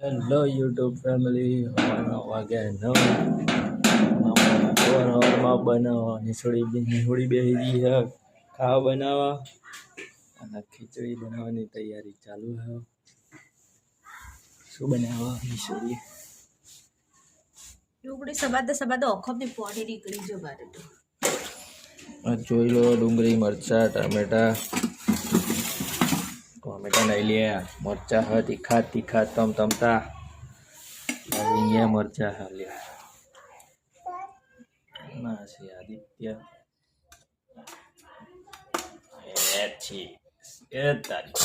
Hello YouTube family, હવાના વાગ્યા 9 સવારમાં બનાવવા નિહોળી બેસી ગઈ છે ખાવા બનાવવા અને ખીચડી બનાવવાની તૈયારી ચાલુ છે. શું બનાવવા નિશોડી? ડુંગળી સબાદ ઓખમની પોણી નીકળી જો મારે તો. જોઈ લો, ડુંગળી, મરચા, ટામેટા નહીં લે. મરચા હ તીખા તમતા અહીંયા મરચા હા લ્યા ના છે આદિત્ય એ તારી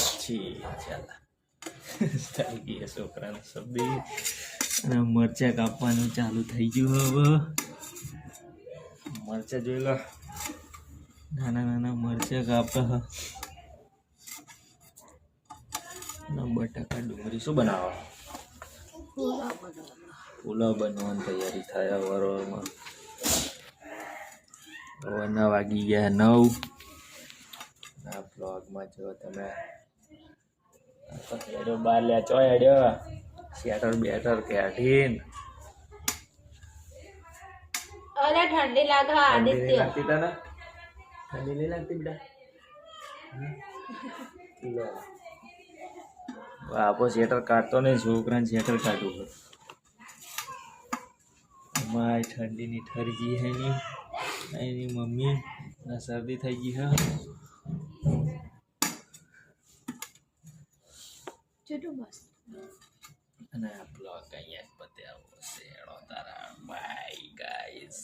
ચાલ છોકરાને સબ્જી અને મરચા કાપવાનું ચાલુ થઈ ગયું. હવે મરચા જોઈ લો, નાના મરચા કાપા. બટાકા ડુંગળી શું બનાવવા? પુલાવ બનવાની તૈયારી થાય વરોળમાં. 9 વાગી ગયા 9. આ બ્લોગમાં જો તમે હેડો બાર લ્યા ચો હેડ્યો સ્વેટર બેટર કાઢીને. અરે ઠંડી લાગે આદિત્ય. લાગતી તને? ઠંડી નહીં લાગતી બેટા? આપો સ્વેટર કાઢતો નહીં, છોકરાને સ્વેટર કાઢવું પડે. માય ઠંડીની ઠરજી હે એની મમ્મી ના શરદી થઈ ગઈ હા. અને આ બ્લોગ અહીંયા જ પત્યા છે. તારા બાય ગાઈઝ.